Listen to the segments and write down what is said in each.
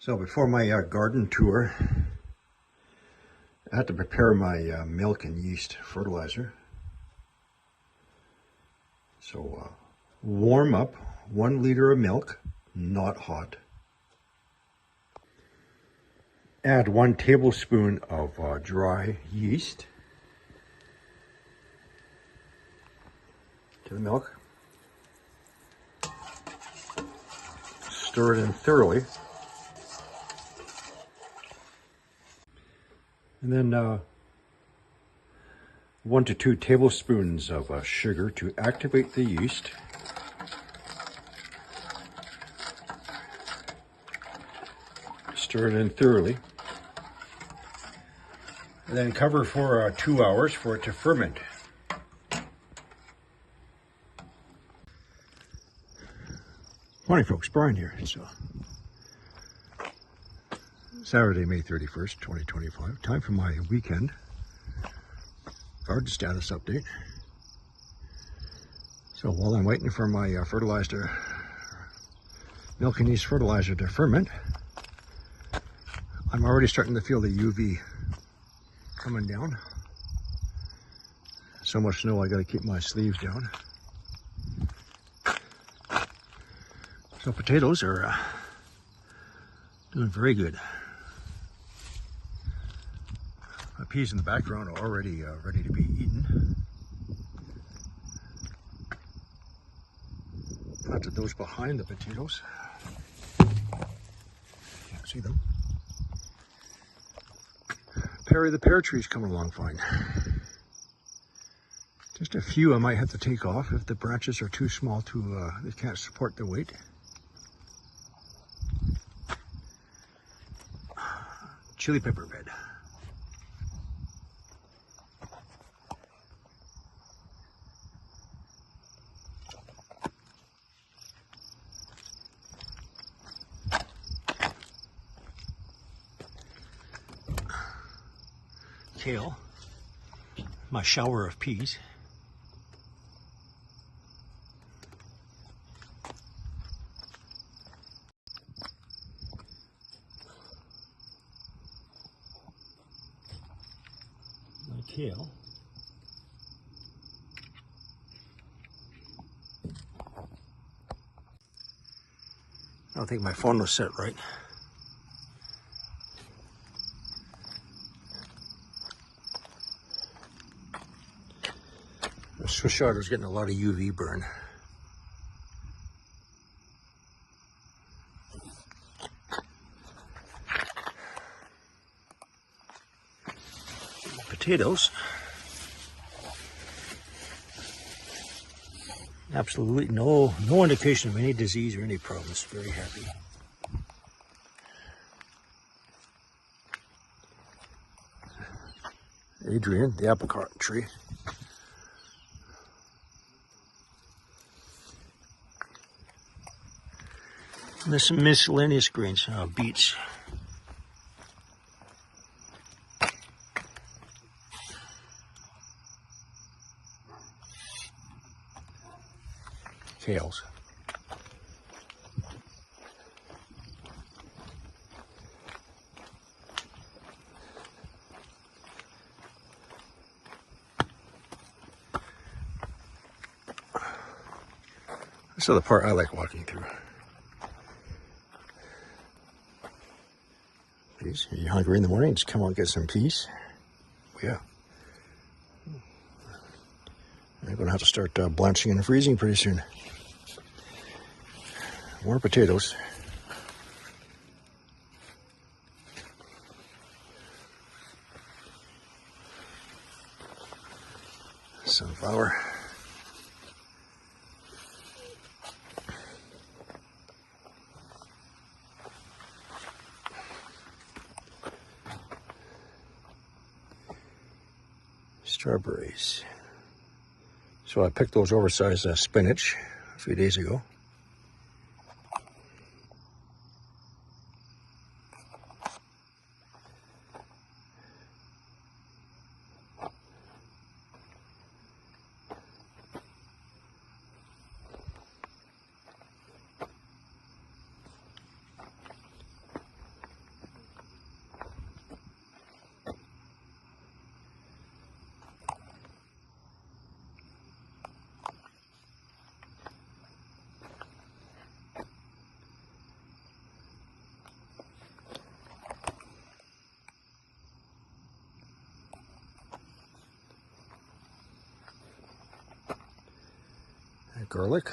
So before my garden tour, I had to prepare my milk and yeast fertilizer. So warm up 1 liter of milk, not hot. Add 1 tablespoon of dry yeast to the milk. Stir it in thoroughly. And then 1 to 2 tablespoons of sugar to activate the yeast. Stir it in thoroughly. And then cover for 2 hours for it to ferment. Morning folks, Brian here. It's Saturday, May 31st, 2025. Time for my weekend garden status update. So while I'm waiting for my milk and yeast fertilizer to ferment, I'm already starting to feel the UV coming down. So much snow I got to keep my sleeves down. So potatoes are doing very good. My peas in the background are already ready to be eaten. Planted those behind the potatoes. Can't see them. The pear tree's coming along fine. Just a few I might have to take off if the branches are too small to, they can't support the weight. Chili pepper bed. Kale. My shower of peas. My kale. I don't think my phone was set right. The Swiss chard was getting a lot of UV burn. Potatoes. Absolutely no indication of any disease or any problems. Very happy. Adrian, the apricot tree. And there's some miscellaneous greens, beets. Kales. This is the part I like walking through. Peas. Are you hungry in the morning? Just come out and get some peas. Oh, yeah. I'm going to have to start blanching and freezing pretty soon. More potatoes. Sunflower. Strawberries. So I picked those oversized spinach a few days ago. garlic.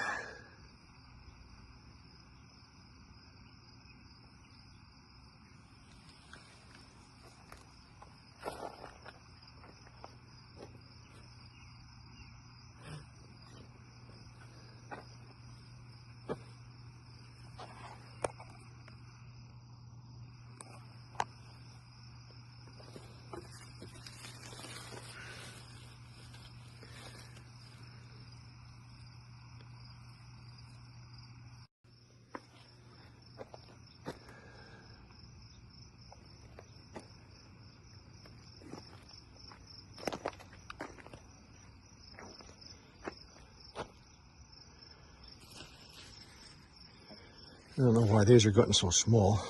I don't know why these are getting so small.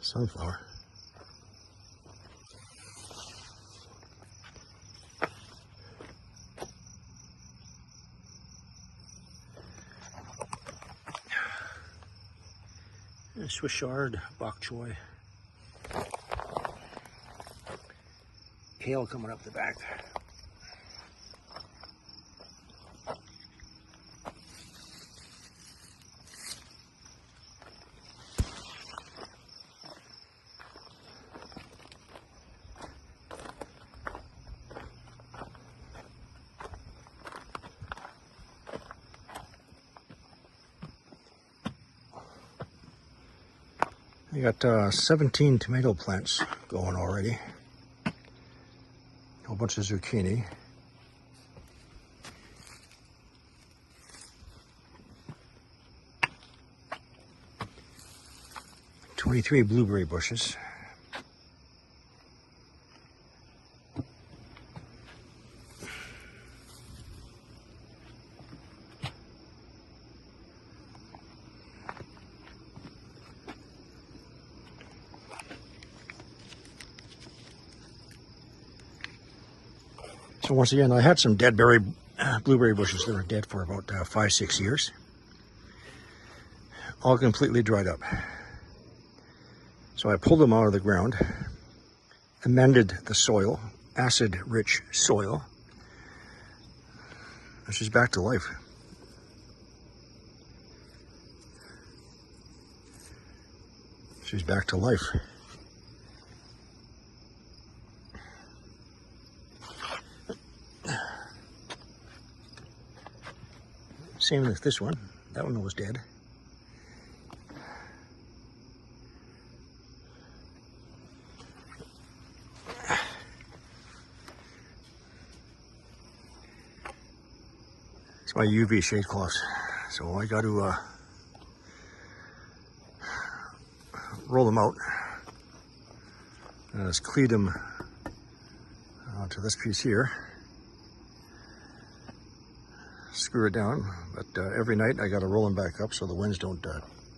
Sunflower. Swiss chard, bok choy. Kale coming up the back. I got 17 tomato plants going already. A whole bunch of zucchini. "23 blueberry bushes. So once again, I had some dead blueberry bushes that were dead for about 5-6 years. All completely dried up. So I pulled them out of the ground, amended the soil, acid-rich soil, and she's back to life. She's back to life. Same with this one. That one was dead. It's my UV shade cloths. So I got to roll them out. And just cleat them to this piece here. Screw it down, but every night I got to roll them back up so the winds don't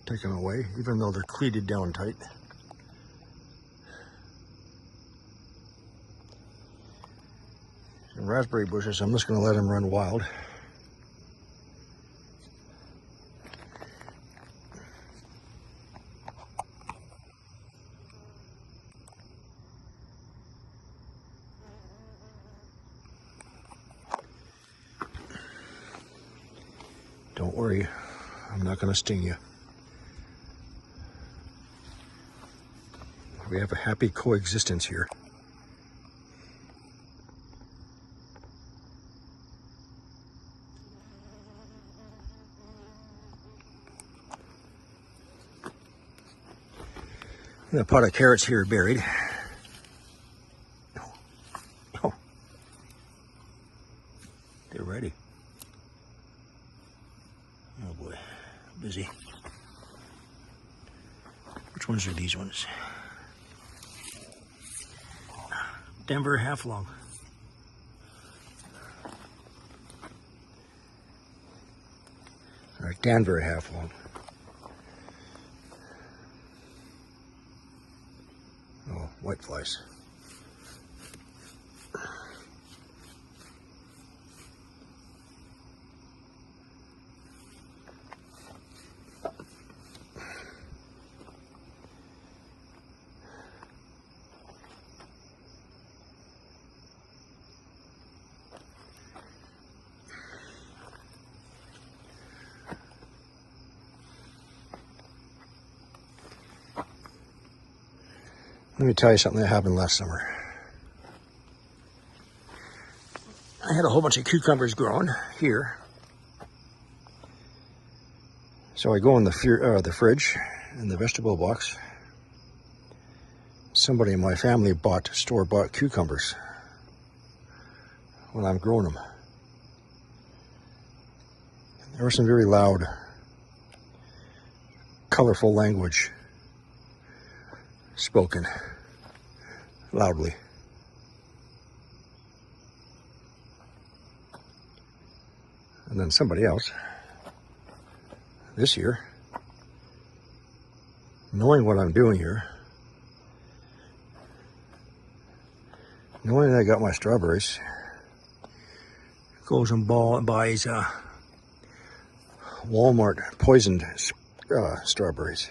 take them away, even though they're cleated down tight. And raspberry bushes, I'm just going to let them run wild. Don't worry, I'm not going to sting you. We have a happy coexistence here. And a pot of carrots here buried. Oh, they're ready. Oh boy, busy. Which ones are these ones? Denver half long. Or Denver half long. Oh, white flies. Let me tell you something that happened last summer. I had a whole bunch of cucumbers growing here. So I go in the fridge in the vegetable box. Somebody in my family bought store-bought cucumbers when I'm growing them. There was some very loud, colorful language spoken loudly. And then somebody else, this year, knowing what I'm doing here, knowing that I got my strawberries, goes and buys Walmart poisoned strawberries.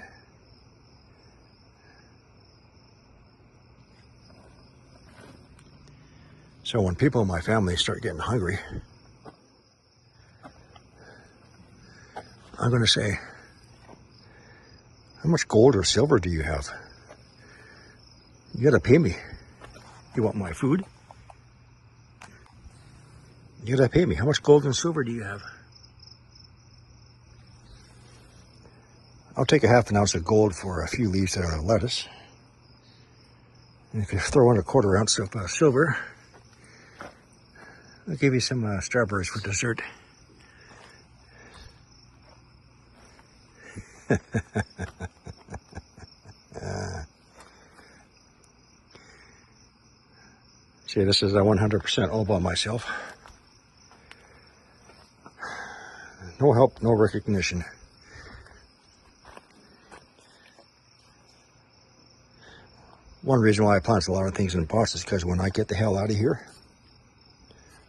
So when people in my family start getting hungry, I'm going to say, how much gold or silver do you have? You got to pay me. You want my food? You got to pay me. How much gold and silver do you have? I'll take a half an ounce of gold for a few leaves of lettuce. And if you throw in a quarter ounce of silver, I'll give you some strawberries for dessert. See, this is a 100% all by myself. No help, no recognition. One reason why I plant a lot of things in pots is because when I get the hell out of here,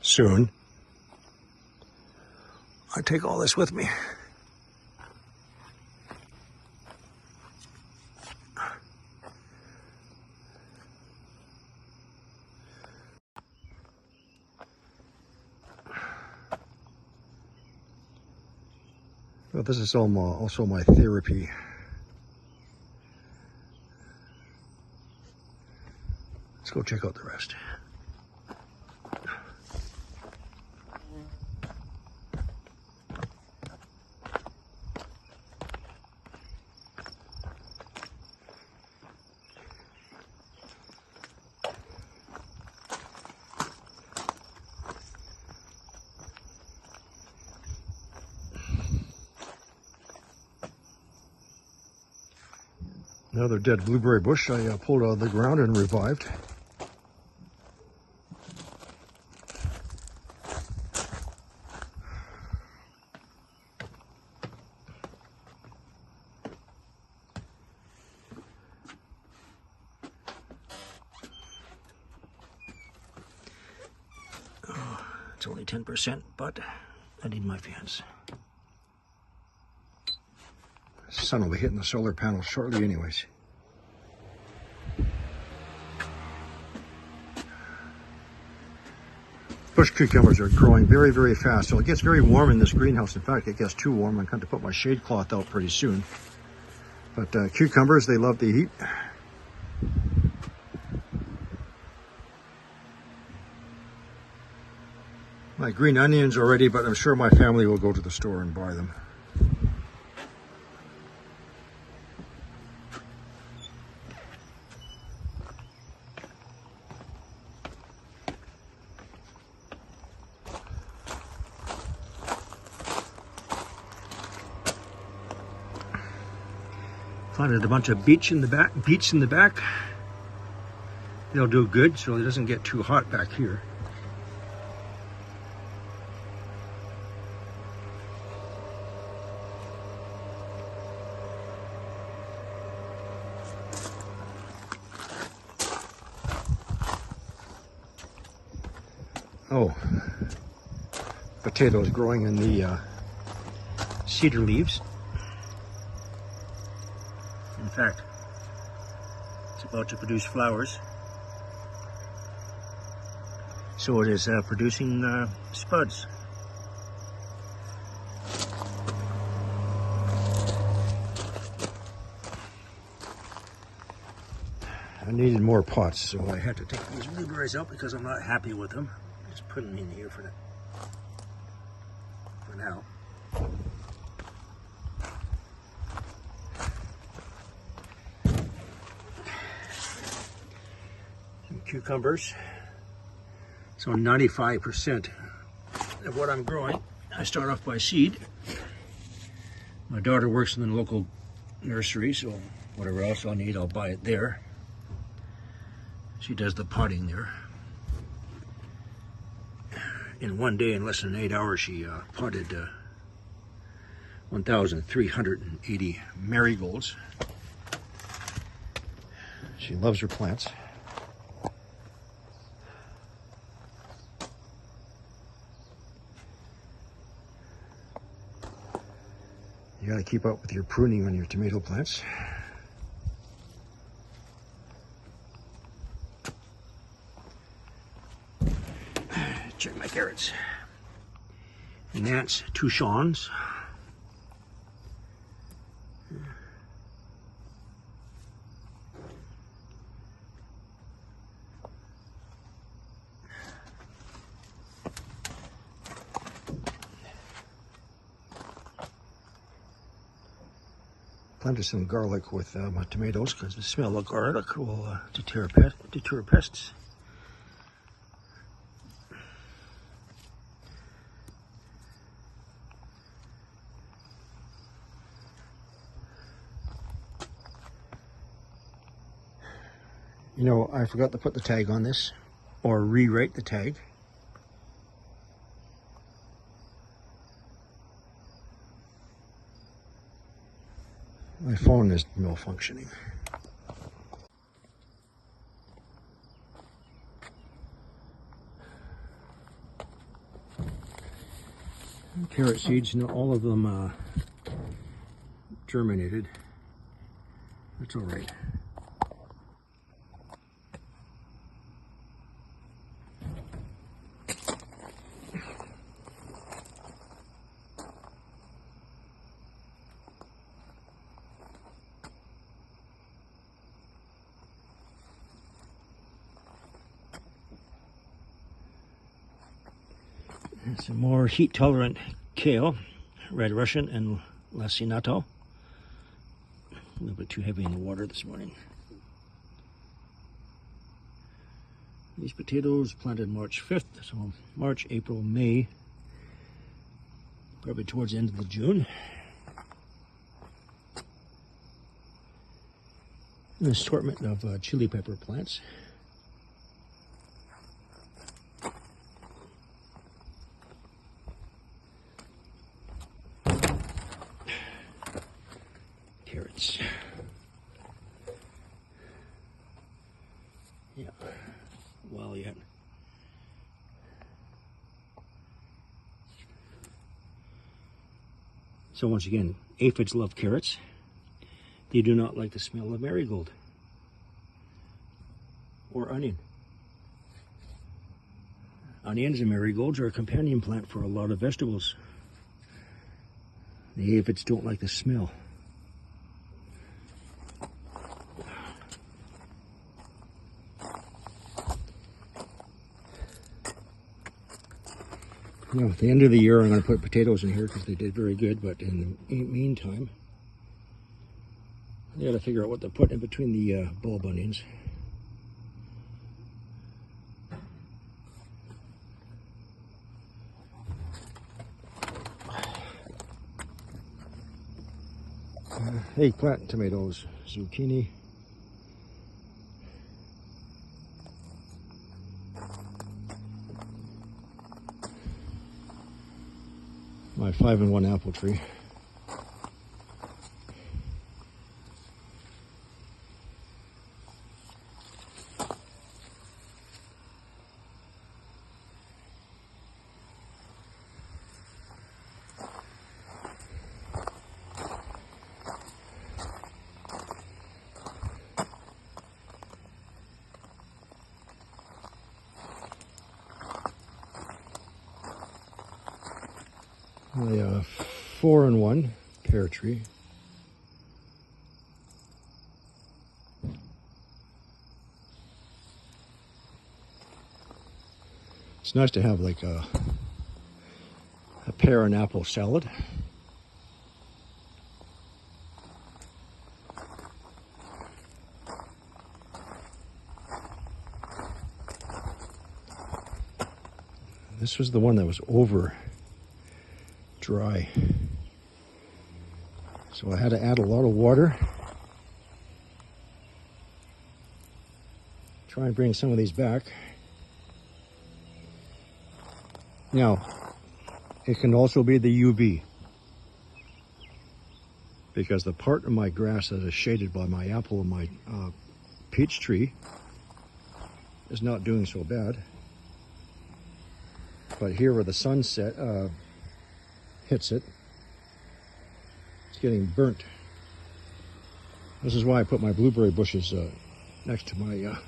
soon, I take all this with me. Well, this is also my therapy. Let's go check out the rest. Another dead blueberry bush I pulled out of the ground and revived. Oh, it's only 10%, but I need my fans. The sun will be hitting the solar panel shortly anyways. Bush cucumbers are growing very, very fast. So it gets very warm in this greenhouse. In fact, it gets too warm. I'm going to put my shade cloth out pretty soon. But cucumbers, they love the heat. My green onions are ready, but I'm sure my family will go to the store and buy them. Planted a bunch of beets in the back. They'll do good so it doesn't get too hot back here. Oh, potatoes growing in the cedar leaves. In fact, it's about to produce flowers. So it is producing spuds. needed more pots, so I had to take these blueberries out because I'm not happy with them. Just put them in here for now. Some cucumbers. So 95% of what I'm growing, I start off by seed. My daughter works in the local nursery, so whatever else I'll need, I'll buy it there. She does the potting there. In one day, in less than 8 hours, she potted 1,380 marigolds. She loves her plants. You got to keep up with your pruning on your tomato plants. Check my carrots. Nance Touchons. Planted some garlic with my tomatoes because the smell of garlic will deter pests. You know, I forgot to put the tag on this, or rewrite the tag. My phone is malfunctioning. Carrot seeds, all of them germinated. That's all right. And some more heat-tolerant kale, Red Russian and Lacinato. A little bit too heavy in the water this morning. These potatoes planted March 5th, so March, April, May, probably towards the end of the June. An assortment of chili pepper plants. Carrots. Yeah, well yet. So once again, aphids love carrots. They do not like the smell of marigold or onion. Onions and marigolds are a companion plant for a lot of vegetables. The aphids don't like the smell. Now, at the end of the year, I'm going to put potatoes in here because they did very good, but in the meantime, I got to figure out what to put in between the bulb onions. Eggplant, tomatoes, zucchini. My 5-in-1 apple tree. My 4-in-1 pear tree. It's nice to have like a pear and apple salad. This was the one that was over dry. So I had to add a lot of water. Try and bring some of these back. Now, it can also be the UV, because the part of my grass that is shaded by my apple and my peach tree is not doing so bad. But here where the sun hits it, it's getting burnt. This is why I put my blueberry bushes next to my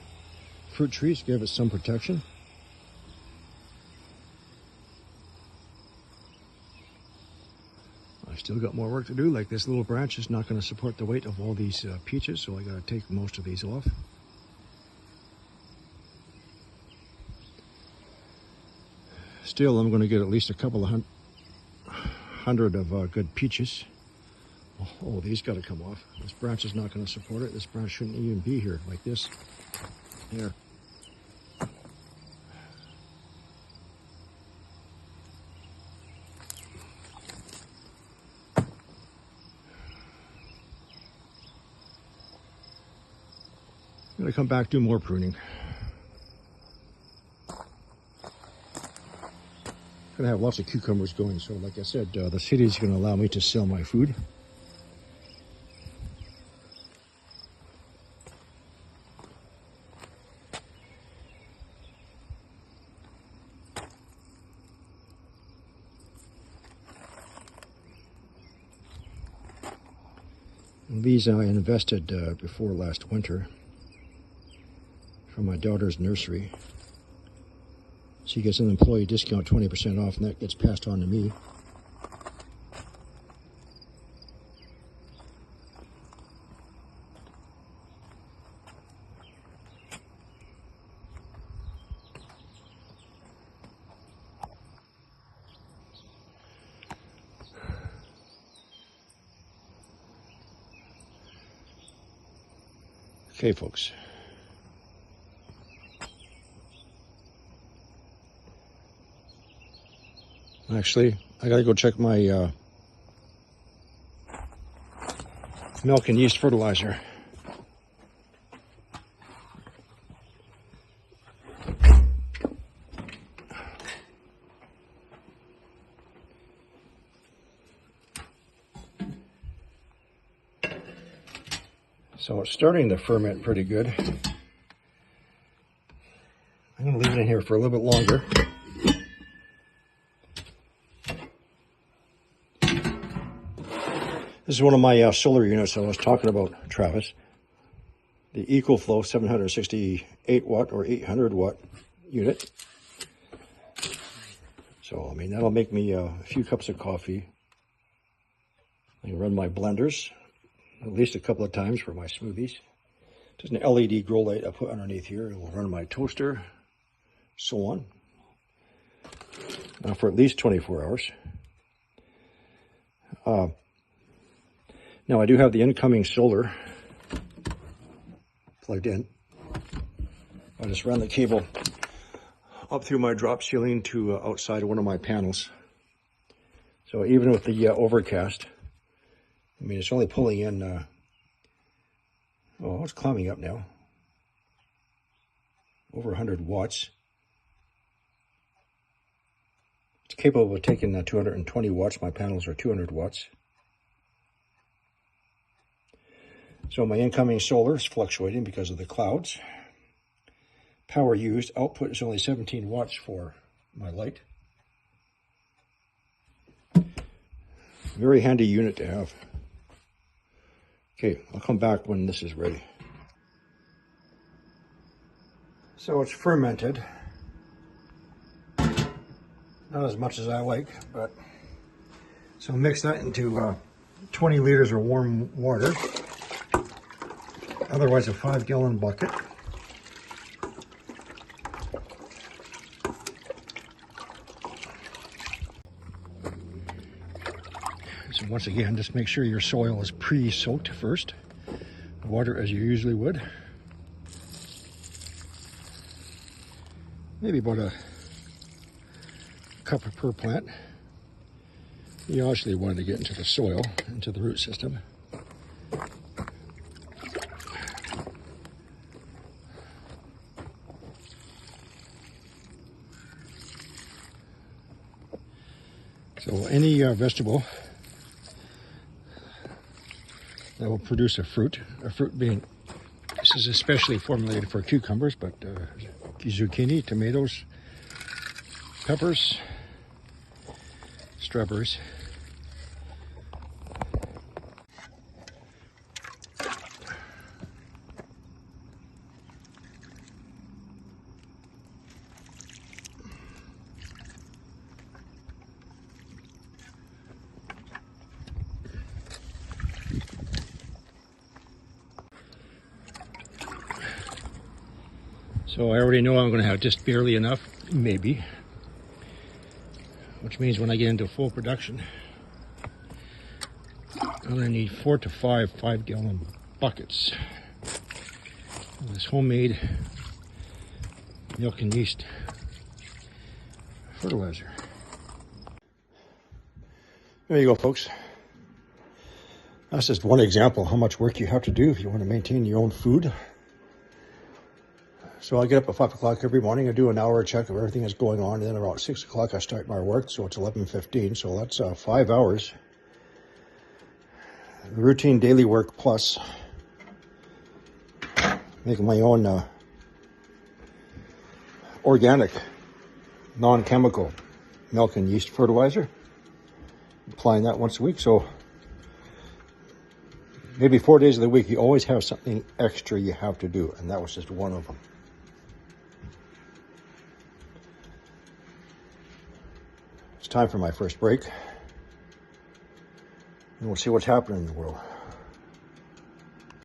fruit trees, give it some protection. I still got more work to do. Like this little branch is not going to support the weight of all these peaches, so I got to take most of these off. Still, I'm going to get at least a couple of hundred of good peaches. Oh, these got to come off. This branch is not going to support it. This branch shouldn't even be here like this. There. I'm going to come back, do more pruning. I'm going to have lots of cucumbers going, so like I said, the city is going to allow me to sell my food. And these I invested before last winter from my daughter's nursery. She gets an employee discount, 20% off, and that gets passed on to me. Okay, folks. Actually, I gotta go check my milk and yeast fertilizer. So it's starting to ferment pretty good. I'm gonna leave it in here for a little bit longer. This is one of my solar units I was talking about, Travis. The EcoFlow 768 watt or 800 watt unit. So, I mean, that'll make me a few cups of coffee. I can run my blenders at least a couple of times for my smoothies. There's an LED grow light I put underneath here. It will run my toaster, so on. For at least 24 hours. Now I do have the incoming solar plugged in. I just ran the cable up through my drop ceiling to outside of one of my panels. So even with the overcast, I mean, it's only pulling in, oh, it's climbing up now. Over 100 watts. It's capable of taking 220 watts. My panels are 200 watts. So my incoming solar is fluctuating because of the clouds. Power used, output is only 17 watts for my light. Very handy unit to have. Okay, I'll come back when this is ready. So it's fermented. Not as much as I like, but so mix that into 20 liters of warm water. Otherwise a 5-gallon bucket. So once again, just make sure your soil is pre-soaked first. Water as you usually would. Maybe about a cup per plant. You actually want to get into the soil, into the root system. So any vegetable that will produce a fruit being, this is especially formulated for cucumbers, but zucchini, tomatoes, peppers, strawberries. So I already know I'm going to have just barely enough, maybe, which means when I get into full production, I'm going to need 4 to 5 5-gallon buckets of this homemade milk and yeast fertilizer. There you go, folks. That's just one example of how much work you have to do if you want to maintain your own food. So I get up at 5 o'clock every morning. I do an hour check of everything that's going on. And then around 6 o'clock, I start my work. So it's 11:15. So that's 5 hours. Routine daily work plus making my own organic, non-chemical milk and yeast fertilizer. Applying that once a week. So maybe 4 days of the week, you always have something extra you have to do. And that was just one of them. It's time for my first break, and we'll see what's happening in the world.